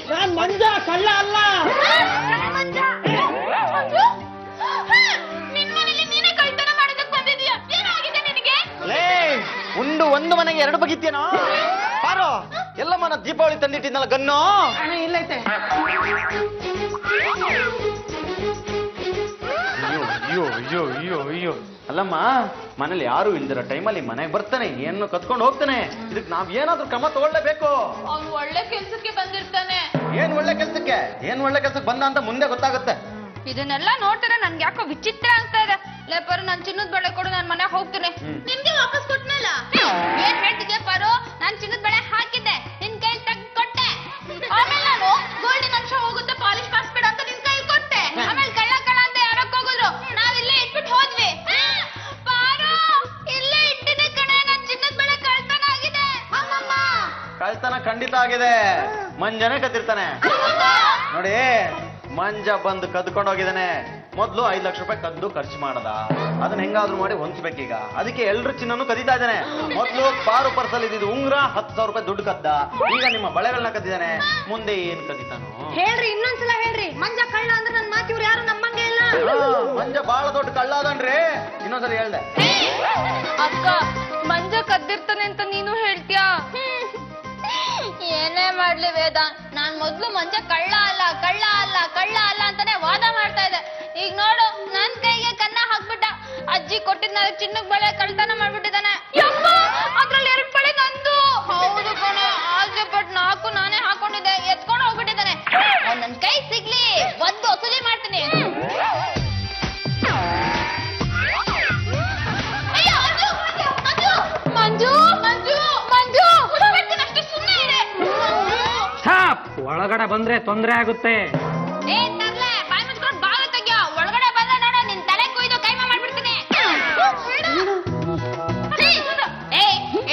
ನಾನ್ ಮಂಜ, ಕಳ್ಳ ಅಲ್ಲ. ಮಂಜು, ನಿನ್ ಮನೇಲಿ ನೀನೇ ಕಳ್ತನ ಮಾಡೋದಕ್ಕೆ ಬಂದಿದ್ಯಾ? ಏನಾಗಿದೆ ನಿನಗೆ? ಉಂಡು ಒಂದು ಮನೆಗೆ ಎರಡು ಬಗಿತ್ಯನೋ? ಪಾರು, ಎಲ್ಲಮ್ಮ ನಾ ದೀಪಾವಳಿ ತಂದಿಟ್ಟಿದ್ನಲ್ಲ ಗನ್ನು. ಇಲ್ಲೈತೆ. ಅಯ್ಯೋ ಅಲ್ಲಮ್ಮ, ಮನೇಲಿ ಯಾರು ಇಲ್ದಿರೋ ಟೈಮಲ್ಲಿ ಮನೆಗೆ ಬರ್ತಾನೆ, ಏನು ಕತ್ಕೊಂಡು ಹೋಗ್ತಾನೆ. ಇದಕ್ಕೆ ನಾವ್ ಏನಾದ್ರೂ ಕ್ರಮ ತಗೊಳ್ಳೇಬೇಕು. ಅವ್ನು ಒಳ್ಳೆ ಕೆಲ್ಸಕ್ಕೆ ಬಂದಿರ್ತಾನೆ. ಏನ್ ಒಳ್ಳೆ ಕೆಲ್ಸಕ್ಕೆ ಬಂದ ಅಂತ ಮುಂದೆ ಗೊತ್ತಾಗುತ್ತೆ. ಇದನ್ನೆಲ್ಲ ನೋಡ್ತಾರೆ ನನ್ಗೆ ಯಾಕೋ ವಿಚಿತ್ರ ಆಗ್ತಾ ಇದೆ. ಲೇಪರು ನಾನ್ ಚಿನ್ನದ ಬಳೆ ಕೊಡು, ನಾನ್ ಮನೆ ಹೋಗ್ತೀನಿ. ನಿಮ್ಗೆ ವಾಪಸ್ ಕೊಟ್ನಲ್ಲ. ಏನ್ ಹೇಳ್ತಿದ್ಯಾ ಪಾರು? ನಾನ್ ಚಿನ್ನದ ಬಳೆ ಹಾಕಿದ್ದೆ, ನಿನ್ ಕೈ ತೆಗ್ದು ಕೊಟ್ಟೆ. ಆಮೇಲೆ ನಾನು ಗೋಲ್ಡಿನ ಅಂಶ ಹೋಗುತ್ತೆ, ಪಾಲಿಶ್ ಮಾಡಿಸ್ಬೇಡ ಅಂತ ನಿನ್ ಕೈ ಕೊಟ್ಟೆ. ಆಮೇಲೆ ಕಳ್ಳ ಅಂತ ಯಾರಕ್ ಹೋಗುದ್ರು, ನಾವ್ ಇಲ್ಲೇ ಇಟ್ಬಿಟ್ಟು ಹೋದ್ವಿ. ಪಾರು, ಇಲ್ಲೇ ಇಟ್ಟಿದೆ ಕಣೆ, ನನ್ ಚಿನ್ನದ ಬಳೆ ಕಳ್ತನ ಆಗಿದೆ. ಕಳ್ತನ ಖಂಡಿತ ಆಗಿದೆ. ಮಂಜನೇ ಕದ್ದಿರ್ತಾನೆ ನೋಡಿ. ಮಂಜ ಬಂದು ಕದ್ಕೊಂಡು ಹೋಗಿದ್ದಾನೆ. ಮೊದ್ಲು 5 ಲಕ್ಷ ರೂಪಾಯಿ ಕದ್ದು ಖರ್ಚು ಮಾಡದ, ಅದನ್ನ ಹೆಂಗಾದ್ರೂ ಮಾಡಿ ಹೊಂದ್ಬೇಕೀಗ. ಅದಕ್ಕೆ ಎಲ್ರು ಚಿನ್ನನು ಕದೀತಾ ಇದ್ದಾನೆ. ಮೊದ್ಲು ಪಾರು ಪರ್ಸಲ್ಲಿ ಇದ್ದಿದ್ದು ಉಂಗ್ರ 10,000 ರೂಪಾಯಿ ದುಡ್ಡು ಕದ್ದ, ಈಗ ನಿಮ್ಮ ಬಳೆಗಳನ್ನ ಕದ್ದಿದ್ದಾನೆ. ಮುಂದೆ ಏನ್ ಕದೀತಾನು? ಹೇಳ್ರಿ, ಇನ್ನೊಂದ್ಸಲ ಹೇಳ್ರಿ. ಮಂಜ ಕಳ್ಳ ಅಂದ್ರೆ ನನ್ ಮಾತು ಇವ್ರು ಯಾರು ನಮ್ಮಂಗೆ ಇಲ್ಲ. ಮಂಜ ಬಾಳ ದೊಡ್ಡ ಕಳ್ಳ ಅದನ್ರಿ. ಇನ್ನೊಂದ್ಸಲ ಹೇಳ್ದೆ. ಅಕ್ಕ, ಮಂಜ ಕದ್ದಿರ್ತಾನೆ ಅಂತ ನೀನು ಹೇಳ್ತೀಯಾ? ಏನೇ ಮಾಡ್ಲಿ ವೇದ, ನಾನ್ ಮೊದ್ಲು ಮಂಜ ಕಳ್ಳ ಅಲ್ಲ ಅಂತಾನೆ ವಾದ ಮಾಡ್ತಾ ಇದ್ದೆ. ಈಗ ನೋಡು, ನನ್ ಕೈಗೆ ಕನ್ನ ಹಾಕ್ಬಿಟ್ಟ. ಅಜ್ಜಿ ಕೊಟ್ಟಿದ್ನ ಚಿನ್ನಕ್ ಬಳೆ ಕಳ್ತನ ಮಾಡ್ಬಿಟ್ಟಿದ್ದಾನೆ. ಅದ್ರಲ್ಲಿ 2 ಬಳೆ ನಂದು. ಹೌದು ಕಣೆ, ಆಸೆ ಪಟ್ಟು 4 ನಾನೇ ಹಾಕೊಂಡಿದ್ದೆ, ಎತ್ಕೊಂಡು ಹೋಗ್ಬಿಟ್ಟಿದ್ದಾನೆ. ನನ್ ಕೈ ಸಿಗ್ಲಿ, ಒಂದು ವಸೂಲಿ ಮಾಡ್ತೀನಿ. ಮಂಜು ಒಳಗಡೆ ಬಂದ್ರೆ ತೊಂದ್ರೆ ಆಗುತ್ತೆ. ಏ ತರ್ಲೆ, ಬಾಯ್ ಮುಚ್ಕೊಂಡು ಬಾಲ ತೆಗ್ಯೋ. ಒಳಗಡೆ ಬಂದ ನೋಡ, ನಿನ್ ತಲೆ ಕೊಯ್ದು ಕೈಮಾ ಮಾಡ್ಬಿಡ್ತೀನಿ.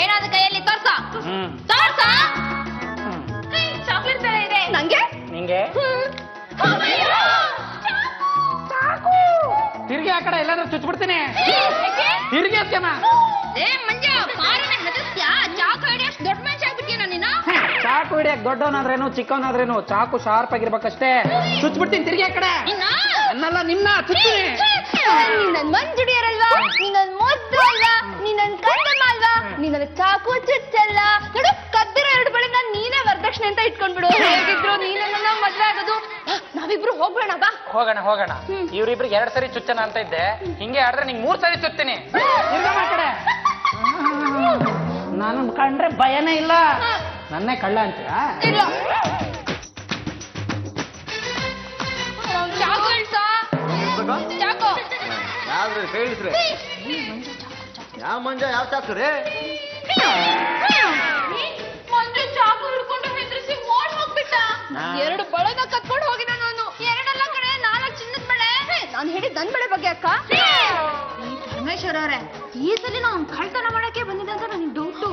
ಏನಾದ್ರು ಕೈಯಲ್ಲಿ ತೋರ್ಸ. ಚಾಕ್ಲೇಟ್ ತರ ಇದೆ. ನಂಗೆ ನಿಂಗೆ ತಿರ್ಗಿ ಆ ಕಡೆ ಎಲ್ಲಾದ್ರೂ ಚುಚ್ಬಿಡ್ತೀನಿ. ತಿರ್ಗಿ ಅತ್ಯಮ್ಮ. ಏ ಮಂಜ, ಪಾರನ ಹೆದರ್ಸ್ತ್ಯಾ? ಚಾಕು ಹಿಡಿಯಷ್ಟು ದೊಡ್ಡ ಮನುಷ್ಯ ಆಗ್ಬಿಟ್ಟಿಯೇನೋ ನೀನು? ಚಾಕು ಹಿಡಿಯಕ್ ದೊಡ್ಡವನಾದ್ರೇನು ಚಿಕ್ಕವನಾದ್ರೇನು ಚಾಕು ಶಾರ್ಪ್ ಆಗಿರ್ಬೇಕಷ್ಟೇ. ಚುಚ್ಬಿಡ್ತೀನಿ ತಿರ್ಗಿ ಆ ಕಡೆ. ಅನ್ನಲ್ಲ ನಿನ್ನ ಚುಚ್ತೀನಿ. ನನ್ ಮಂಜುಡಿಯರಲ್ವಾ, ನೀ ನನ್ ಮುದ್ದು ಅಲ್ವಾ, ನೀ ನನ್ ಕಣ್ಣಮ್ಮ ಅಲ್ವಾ, ನೀ ನನ್ ಚಾಕು ಚುಚ್ಚಲ್ಲ. ನೋಡು, ಕದ್ದಿರೋ 2 ಬಳೆ ನಾನ್ ನೀನೇ ವರದಕ್ಷಿಣೆ ಅಂತ ಇಟ್ಕೊಂಡ್ಬಿಡು. ಹೇಗಿದ್ರು ನೀನೇ ನನ್ನ ಮದ್ವೆ ಆಗೋದು. ನಾವಿಬ್ರು ಹೋಗ್ಬೇಡ ಬಾ. ಹೋಗೋಣ. ಇವ್ರಿಬ್ರಿಗೆ 2 ಸರಿ ಚುಚ್ಚನ ಅಂತ ಇದ್ದೆ, ಹಿಂಗೆ ಆಡ್ರೆ ನಿಂಗೆ 3 ಸರಿ ಚುಚ್ತೀನಿ. ತಿರ್ಗಮ್ಮ ಆ ಕಡೆ. ನಾನು ಕಂಡ್ರೆ ಭಯನೇ ಇಲ್ಲ. ನನ್ನೇ ಕಳ್ಳ ಅಂತೀರಾ? ಇಲ್ಲ. ಚಾಕು ಇಳ್ಸ. ಚಾಕು. ಯಾವ್ದು ಹೇಳಿದ್ರೆ ಯಾವ ಮಂಜ ಯಾವ ಚಾಕು ರೀ? ಮಂಜು ಚಾಕು ಹಿಡ್ಕೊಂಡು ಹೆದರಿಸಿ ಓಡ್ ಹೋಗ್ಬಿಟ್ಟ. 2 ಬಳೆನ ಕತ್ಕೊಂಡು ಹೋಗಿದ ನಾನು. 2 ಅಲ್ಲ ಕಣೆ, 4 ಚಿನ್ನದ ಬಳೆ. ಬಂದಿದ್ದಾಳೆ. ಈ ಸಲ ಅವ್ನ್ ಕಳ್ತನ ಮಾಡಕ್ಕೆ ಬಂದಿದ್ದ ಅಂತ ನನಗೆ ಡೌಟು.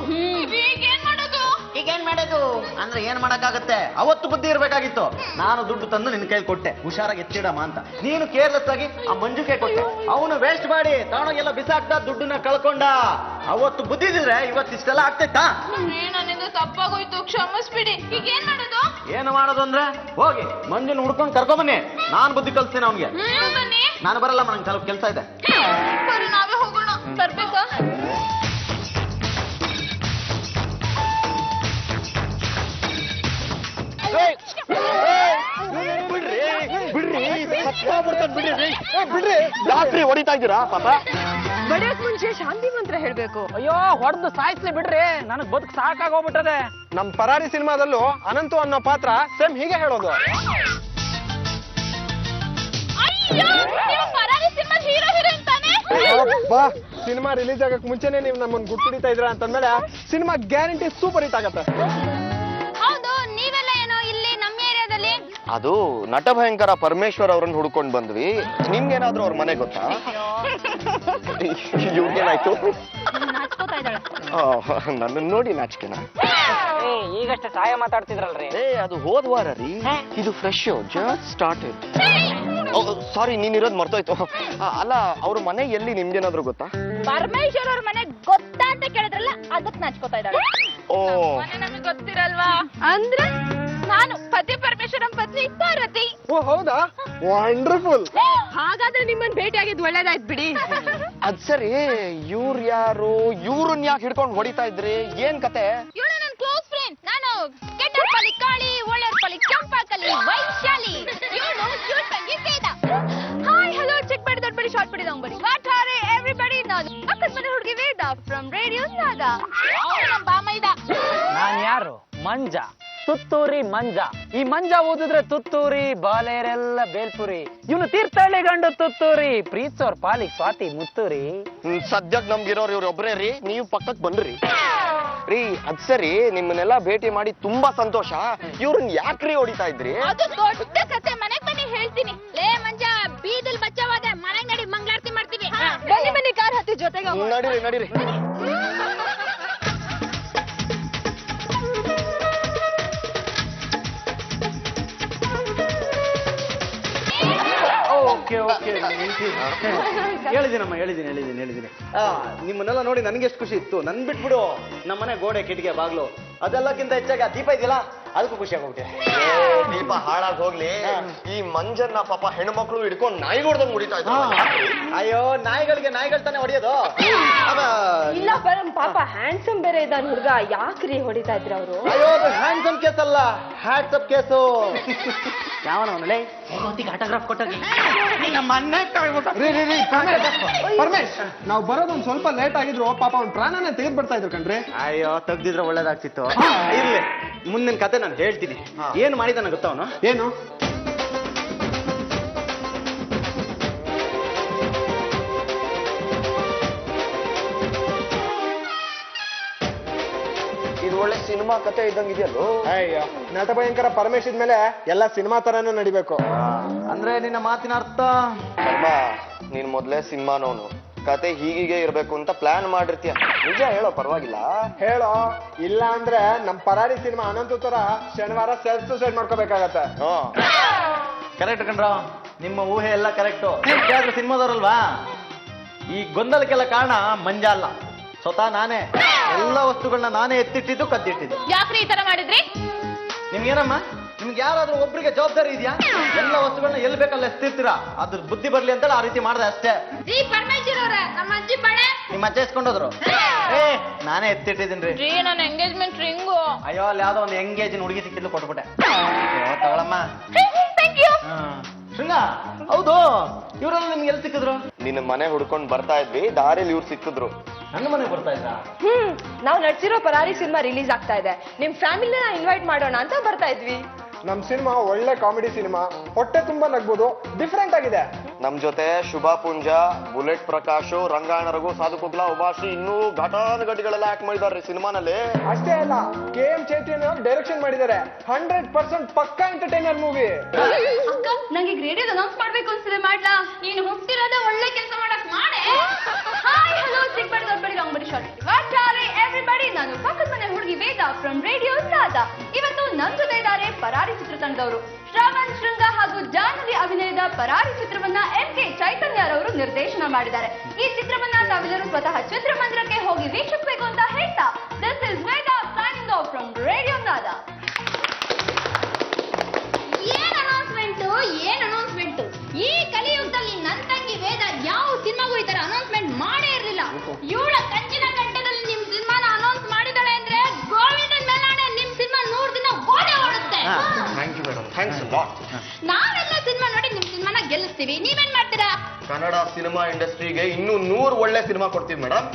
ಈಗೇನ್ ಮಾಡೋದು? ಈಗೇನ್ ಮಾಡೋದು ಅಂದ್ರೆ ಏನ್ ಮಾಡಕ್ಕಾಗತ್ತೆ? ಅವತ್ತು ಬುದ್ಧಿ ಇರ್ಬೇಕಾಗಿತ್ತು. ನಾನು ದುಡ್ಡು ತಂದು ನಿನ್ ಕೈ ಕೊಟ್ಟೆ, ಹುಷಾರಾಗಿ ಎತ್ತಿಡಮ್ಮ ಅಂತ. ನೀನು ಕೇರ್ಲೆಸ್ ಆಗಿ ಆ ಮಂಜುಗೆ ಕೊಟ್ಟೆ. ಅವನು ವೇಸ್ಟ್ ಮಾಡಿ ತಗೊಂಡೋಗೆಲ್ಲ ಬಿಸಾಕ್ತಾ ದುಡ್ಡನ್ನ ಕಳ್ಕೊಂಡ. ಅವತ್ತು ಬುದ್ಧಿ ಇದ್ರೆ ಇವತ್ತು ಇಷ್ಟೆಲ್ಲ ಆಗ್ತೈತಾ? ನನ್ನಿಂದ ತಪ್ಪಾಗೋಯ್ತು, ಕ್ಷಮಿಸ್ಬಿಡಿ. ಈಗೇನ್ ಮಾಡೋದು? ಏನು ಮಾಡೋದು ಅಂದ್ರೆ ಹೋಗಿ ಮಂಜುನ ಹುಡ್ಕೊಂಡು ಕರ್ಕೊಂಬನ್ನಿ. ನಾನ್ ಬುದ್ಧಿ ಕಲ್ಸ್ತೀನಿ ಅವ್ನಿಗೆ. ಬನ್ನಿ. ನಾನು ಬರಲ್ಲ, ನಂಗೆ ಸ್ವಲ್ಪ ಕೆಲಸ ಇದೆ. ಬರೀ ನಾವೇ ಹೋಗೋಣ. ಬರ್ಬೇಕಾ? ಬಿಡ್ರಿ ಹೊಡಿತಾ ಇದ್ದೀರಾ ಪಾಪ? ಬಡಿಯೋಕ್ ಮುಂಚೆ ಶಾಂತಿ ಮಂತ್ರ ಹೇಳ್ಬೇಕು. ಅಯ್ಯೋ ಹೊಡೆದು ಸಾಯಿಸ್ಲಿ ಬಿಡ್ರಿ, ನನಗ್ ಬದುಕು ಸಾಕಾಗೋಗ್ಬಿಟ್ಟದೆ. ನಮ್ ಪರಾರಿ ಸಿನಿಮಾದಲ್ಲೂ ಅನಂತು ಅನ್ನೋ ಪಾತ್ರ ಸೇಮ್ ಹೀಗೆ ಹೇಳೋದು. ಅಯ್ಯೋ, ನೀವು ಪರಾರಿ ಸಿನಿಮಾ ಹೀರೋ ಹೀರೋಯಿನ್ ತಾನೇ? ಬಾ, ಸಿನಿಮಾ ರಿಲೀಸ್ ಆಗಕ್ ಮುಂಚೆನೆ ನೀವು ನಮ್ಮನ್ನ ಗುರ್ತಿಡಿತಾ ಇದ್ರ ಅಂತಂದ್ಮೇಲೆ ಸಿನಿಮಾ ಗ್ಯಾರಂಟಿ ಸೂಪರ್ ಹಿಟ್ ಆಗತ್ತೆ. ಹೌದು, ನೀವೆಲ್ಲ ಏನೋ ಇಲ್ಲಿ ನಮ್ಮ ಏರಿಯಾದಲ್ಲಿ? ಅದು ನಟ ಭಯಂಕರ ಪರಮೇಶ್ವರ್ ಅವ್ರನ್ನ ಹುಡ್ಕೊಂಡ್ ಬಂದ್ವಿ. ನಿಮ್ಗೇನಾದ್ರೂ ಅವ್ರ ಮನೆ ಗೊತ್ತಾ? ಇವ್ರಿಗೇನಾಯ್ತು? ನಾಚ್ಕೋತಾ ಇದ್ದಾಳೆ. ನನ್ನ ನೋಡಿ ನಾಚಿಕೆನಾ? ಈಗಷ್ಟೇ ಸಹಾಯ ಮಾತಾಡ್ತಿದ್ರಲ್ರಿ. ಅದು ಹೋದ್ ವಾರ ರೀ. ಇದು ಫ್ರೆಶ್, ಜಸ್ಟ್ ಸ್ಟಾರ್ಟೆಡ್. ಸಾರಿ, ನೀನಿರೋದ್ ಮರ್ತೋಯ್ತು. ಅಲ್ಲ, ಅವ್ರ ಮನೆ ಎಲ್ಲಿ ನಿಮ್ಗೇನಾದ್ರೂ ಗೊತ್ತಾ? ಪರಮೇಶ್ವರ್ ಅವ್ರ ಮನೆ ಗೊತ್ತಾ ಅಂತ ಕೇಳಿದ್ರಲ್ಲ, ಅದಕ್ಕೆ ನಾಚ್ಕೋತಾ ಇದ್ದಾಳೆ. ಓ, ಮನೆ ನಮಗೆ ಗೊತ್ತಿರಲ್ವಾ? ಅಂದ್ರೆ ನಾನು ಪತಿ ಪರಮೇಶ್ವರಂ ಪತ್ನಿ ಪಾರ್ವತಿ. ಓ ಹೌದಾ? ವಂಡರ್ಫುಲ್. ಹಾಗಾದ್ರೆ ನಿಮ್ಮನ್ ಭೇಟಿ ಆಗಿದ್ ಒಳ್ಳೇದಾಯ್ತು ಬಿಡಿ. ಅದ್ ಸರಿ, ಇವ್ರು ಯಾರು? ಇವ್ರನ್ನ ಯಾಕೆ ಹಿಡ್ಕೊಂಡು ಹೊಡಿತಾ ಇದ್ರಿ? ಏನ್ ಕತೆ? ಇವಳು ನನ್ನ ಕ್ಲೋಸ್ ಫ್ರೆಂಡ್. ನಾನು ಕೆಟ್ಟಪ್ಪಲ್ಲಿ ಕಾಳಿ, ಒಳ್ಳೆಯಪ್ಪಲ್ಲಿ ಚಂಪಾಕಲಿ, ವೈಶಾಲಿ. ಇವಳು ಕ್ಯೂಟ್ ತಂಗಿ ವೇದ. ಹಾಯ್ ಹಲೋ ಚೆಕ್ ಮಾಡಿ ದೊಡ್ಡ ಬಡಿ ಶಾರ್ಟ್ ಬಡಿ ಲಾಂಗ್ ಬಡಿ. What are everybody? ನಾನು ಪಕ್ಕದ ಮನೆ ಹುಡುಗಿ ವೇದ ಫ್ರಮ್ ರೇಡಿಯೋ ಸಾಗಾ. ಅವಳು ನಮ್ಮ ಬಾಮೈದ. ನಾನ್ ಯಾರು? ಮಂಜ, ತುತ್ತೂರಿ ಮಂಜ. ಈ ಮಂಜ ಓದಿದ್ರೆ ತುತ್ತೂರಿ, ಬಾಲೇರೆಲ್ಲ ಬೇಲ್ಪುರಿ. ಇವನು ತೀರ್ಥಹಳ್ಳಿ ಗಂಡು ತುತ್ತೂರಿ, ಪ್ರೀತ್ಸೋರ್ ಪಾಲಿಗೆ ಸ್ವಾತಿ ಮುತ್ತೂರಿ. ಸದ್ಯಕ್ ನಮ್ಗಿರೋರು ಇವ್ರೊಬ್ರೇ ರೀ. ನೀವು ಪಕ್ಕಕ್ ಬನ್ರಿ ರೀ. ಅದ್ ಸರಿ, ನಿಮ್ಮನ್ನೆಲ್ಲ ಭೇಟಿ ಮಾಡಿ ತುಂಬಾ ಸಂತೋಷ. ಇವ್ರನ್ನ ಯಾಕ್ರಿ ಹೊಡಿತಾ ಇದ್ರಿ? ಅದು ದೊಡ್ಡ ಕತೆ, ಮನೆಗ್ ಬನ್ನಿ ಹೇಳ್ತೀನಿ. ಲೇ ಮಂಜ, ಬೀದಿಲ್ ಬಚ್ಚವಾದೆ, ಮನೆಗ್ ನಡಿ ಮಂಗಳಾರತಿ ಮಾಡ್ತೀವಿ. ಬನ್ನಿ ಬನ್ನಿ, ಕಾರ್ ಹತ್ತಿ ಜೊತೆಗೆ ಹೋಗೋಣ. ನಡೀರಿ ನಡೀರಿ. ಓಕೆ ಓಕೆ, ಹೇಳಿದ್ದೀನಮ್ಮ, ಹೇಳಿದ್ದೀನಿ. ನಿಮ್ಮನ್ನೆಲ್ಲ ನೋಡಿ ನನಗೆ ಎಷ್ಟು ಖುಷಿ ಇತ್ತು. ನನ್ ಬಿಟ್ಬಿಡು, ನಮ್ಮನೆ ಗೋಡೆ ಕಿಟಿಕೆ ಬಾಗ್ಲು ಅದೆಲ್ಲಕ್ಕಿಂತ ಹೆಚ್ಚಾಗಿ ಆ ದೀಪ ಇದೆಯಲ್ಲ, ಅದಕ್ಕೂ ಖುಷಿ ಆಗೋಗ್ಬಿಟ್ಟೆ. ದೀಪ ಹಾಳಾಗ್ ಹೋಗ್ಲಿ, ಈ ಮಂಜನ್ನ ಪಾಪ ಹೆಣ್ಮಕ್ಳು ಹಿಡ್ಕೊಂಡು ನಾಯಿ ಹೊಡ್ದಂಗ್ ಹೊಡಿತಾ ಇದ್ರು. ಅಯ್ಯೋ, ನಾಯಿಗಳಿಗೆ ನಾಯಿಗಳು ತಾನೇ ಹೊಡೆಯೋದು. ಇಲ್ಲ ಪರಂ, ಪಾಪ ಹ್ಯಾಂಡ್ಸಮ್ ಬೇರೆ ಇದ್ದಾನ ಹುಡುಗ, ಯಾಕ್ರಿ ಹೊಡಿತಾ ಇದ್ರಿ ಅವರು? ಅಯ್ಯೋ, ಅದು ಹ್ಯಾಂಡ್ಸಮ್ ಕೇಸ್ ಅಲ್ಲ, ಹ್ಯಾಟ್ಸಪ್ ಕೇಸು. ಯಾವನವನಲೇ ಆಟೋಗ್ರಾಫ್ ಕೊಟ್ಟೋಗಿ ಪರಮೇಶ್, ನಾವು ಬರೋದೊಂದ್ ಸ್ವಲ್ಪ ಲೇಟ್ ಆಗಿದ್ರು ಪಾಪ ಅವ್ನ ಪ್ರಾಣನೇ ತೆಗೆದು ಬಿಡ್ತಾ ಇದ್ರು ಕಣ್ರಿ. ಅಯ್ಯೋ, ತೆಗ್ದಿದ್ರೆ ಒಳ್ಳೇದಾಗ್ತಿತ್ತು. ಇರ್ಲಿ, ಮುಂದಿನ ಕತೆ ನಾನು ಹೇಳ್ತೀನಿ. ಏನ್ ಮಾಡಿದಾನ ಗೊತ್ತಾ ಅವನು? ಏನು? ಇದು ಒಳ್ಳೆ ಸಿನಿಮಾ ಕತೆ ಇದ್ದಂಗೆ ಇದೆಯಲ್ಲೋ. ಅಯ್ಯೋ, ನಟ ಭಯಂಕರ ಪರಮೇಶ್ ಇದ್ಮೇಲೆ ಎಲ್ಲ ಸಿನಿಮಾ ತರಾನೇ ನಡಿಬೇಕು. ಅಂದ್ರೆ ನಿನ್ನ ಮಾತಿನ ಅರ್ಥ? ಅಮ್ಮ, ನೀನ್ ಮೊದ್ಲೇ ಸಿನಿಮಾನವನು, ಕತೆ ಹೀಗೆ ಇರ್ಬೇಕು ಅಂತ ಪ್ಲಾನ್ ಮಾಡಿರ್ತೀಯ. ನಿಜ ಹೇಳೋ, ಪರವಾಗಿಲ್ಲ. ಹೇಳೋ, ಇಲ್ಲ ಅಂದ್ರೆ ನಮ್ ಪರಾರಿ ಸಿನಿಮಾ ಅನಂತ ತರ ಶನಿವಾರ ಸೆಲ್ಫ್ ಸೂಸೈಡ್ ಮಾಡ್ಕೋಬೇಕಾಗತ್ತೆ. ಕರೆಕ್ಟ್ ಕಣ್ರ, ನಿಮ್ಮ ಊಹೆ ಎಲ್ಲ ಕರೆಕ್ಟು. ಸಿನಿಮಾದವ್ರಲ್ವಾ? ಈ ಗೊಂದಲಕ್ಕೆಲ್ಲ ಕಾರಣ ಮಂಜ ಅಲ್ಲ, ಸ್ವತಃ ನಾನೇ. ಎಲ್ಲ ವಸ್ತುಗಳನ್ನ ನಾನೇ ಎತ್ತಿಟ್ಟಿದ್ದು, ಕದ್ದಿಟ್ಟಿದ್ದು. ಯಾಕ್ರಿ ಈ ತರ ಮಾಡಿದ್ರಿ? ನಿಮ್ಗೇನಮ್ಮ, ನಿಮ್ಗೆ ಯಾರಾದ್ರೂ ಒಬ್ರಿಗೆ ಜವಾಬ್ದಾರಿ ಇದೆಯಾ? ಎಲ್ಲ ವಸ್ತುಗಳನ್ನ ಎಲ್ಲಿ ಬೇಕಲ್ಲ ಎಸ್ತಿರ್ತೀರಾ. ಅದ್ರ ಬುದ್ಧಿ ಬರ್ಲಿ ಅಂತ ಆ ರೀತಿ ಮಾಡ್ದೆ ಅಷ್ಟೇ. ಜಿ ಪರಮೇಶ್ವರ್ ಅವ್ರ, ನಮ್ಮ ಅಜ್ಜಿ ಬಳೆ. ನಿಮ್ಮ ಅಜ್ಜ ಎಸ್ಕೊಂಡೋದ್ರು. ನಾನೇ ಎತ್ತಿಟ್ಟಿದ್ದೀನಿ. ರೀ, ನನ್ನ ಎಂಗೇಜ್ಮೆಂಟ್ ರಿಂಗು. ಅಯ್ಯೋ, ಅಲ್ಲಿ ಯಾವ್ದೋ ಒಂದು ಎಂಗೇಜ್ ಹುಡುಗಿ ಸಿಕ್ಕಿದ್ದು ಕೊಟ್ಬಿಟ್ಟೆ. ತಗೊಳಮ್ಮ. Thank you. ಶೃಂಗ, ಹೌದು, ಇವರೆಲ್ಲ ನಿಮ್ಗೆ ಎಲ್ಲಿ ಸಿಕ್ಕಿದ್ರು? ನಿನ್ನ ಮನೆ ಹುಡ್ಕೊಂಡ್ ಬರ್ತಾ ಇದ್ವಿ, ದಾರಿಲಿ ಇವ್ರು ಸಿಕ್ಕಿದ್ರು. ನನ್ನ ಮನೆಗೆ ಬರ್ತಾ ಇದ್ರಾ? ನಾವು ನಡ್ಸಿರೋ ಪರಾರಿ ಸಿನಿಮಾ ರಿಲೀಸ್ ಆಗ್ತಾ ಇದೆ, ನಿಮ್ ಫ್ಯಾಮಿಲಿನ ಇನ್ವೈಟ್ ಮಾಡೋಣ ಅಂತ ಬರ್ತಾ ಇದ್ವಿ. ನಮ್ ಸಿನಿಮಾ ಒಳ್ಳೆ ಕಾಮಿಡಿ ಸಿನಿಮಾ, ಹೊಟ್ಟೆ ತುಂಬಾ ನಗ್ಬೋದು, ಡಿಫ್ರೆಂಟ್ ಆಗಿದೆ. ನಮ್ ಜೊತೆ ಶುಭಾ ಪುಂಜ, ಬುಲೆಟ್ ಪ್ರಕಾಶ್, ರಂಗಾಯಣ ರಘು, ಸಾಧು ಕುಬ್ಲಾ, ಉಭಾಶ್ರೀ, ಇನ್ನೂ ಘಟಾನುಘಟಿಗಳೆಲ್ಲ ಆಕ್ಟ್ ಮಾಡಿದಾರೆ ಸಿನಿಮಾನಲ್ಲಿ. ಅಷ್ಟೇ ಅಲ್ಲ, KM ಚೈತನ್ಯ ಡೈರೆಕ್ಷನ್ ಮಾಡಿದ್ದಾರೆ. 100% ಪಕ್ಕಾ ಎಂಟರ್ಟೈನರ್ ಮೂವಿ. ಅಕ್ಕ, ನಂಗೆ ರೇಡಿಯೋದ ಅನೌನ್ಸ್ ಮಾಡ್ಬೇಕು ಅನ್ಸಿದೆ, ಮಾಡ್ಲಾ? ನೀನು ಹುಟ್ಟಿರೋದೇ ಒಳ್ಳೆ ಕೆಲಸ ಮಾಡಕ್ ಮಾಡೆ. Hi hello Veda from radio ನಾದ. ಇವತ್ತು ನನ್ ಜೊತೆ ಇದ್ದಾರೆ ಪರಾರಿ ಚಿತ್ರತಂಡದವರು. ಶ್ರಾವಣ್ ಶೃಂಗ ಹಾಗೂ ಜಾಹ್ನವಿ ಅಭಿನಯದ ಪರಾರಿ ಚಿತ್ರವನ್ನ MK ಚೈತನ್ಯರವರು ನಿರ್ದೇಶನ ಮಾಡಿದ್ದಾರೆ. ಈ ಚಿತ್ರವನ್ನ ತಾವೆಲ್ಲರೂ ಸ್ವತಃ ಚಿತ್ರಮಂದಿರಕ್ಕೆ ಹೋಗಿ ವೀಕ್ಷಿಸಬೇಕು ಅಂತ ಹೇಳ್ತಾ, this is Veda signing off from radio ನಾದ. ಏನ್ ಅನೌನ್ಸ್ಮೆಂಟ್ ಈ ಕಲಿಯುಗದಲ್ಲಿ ನನ್ ತಂಗಿ ವೇದ ಯಾವ ಸಿನಿಮಾಗೂ ಈ ತರ ಅನೌನ್ಸ್ಮೆಂಟ್ ಮಾಡೇ ಇರ್ಲಿಲ್ಲ. ಇವಳ ಕಂಚಿನ ಕಂಠದಲ್ಲಿ ನಿಮ್ ಸಿನಿಮಾನ ಅನೌನ್ಸ್ ಮಾಡಿದಾಳೆ ಅಂದ್ರೆ ಗೋವಿಂದನ್ ಮೇಲಾಣೆ ನಿಮ್ ಸಿನಿಮಾ 100 ದಿನ ಓಡೇ ಓಡುತ್ತೆ. Thank you madam, thanks lot. ನಾವೆಲ್ಲ ಸಿನಿಮಾ ನೋಡಿ ನಿಮ್ ಸಿನಿಮಾನ ಗೆಲ್ಲಿಸ್ತೀವಿ, ನೀವೇನ್ ಮಾಡ್ತೀರಾ? ಕನ್ನಡ ಸಿನಿಮಾ ಇಂಡಸ್ಟ್ರಿಗೆ ಇನ್ನೂ 100 ಒಳ್ಳೆ ಸಿನಿಮಾ ಕೊಡ್ತೀವಿ ಮೇಡಮ್.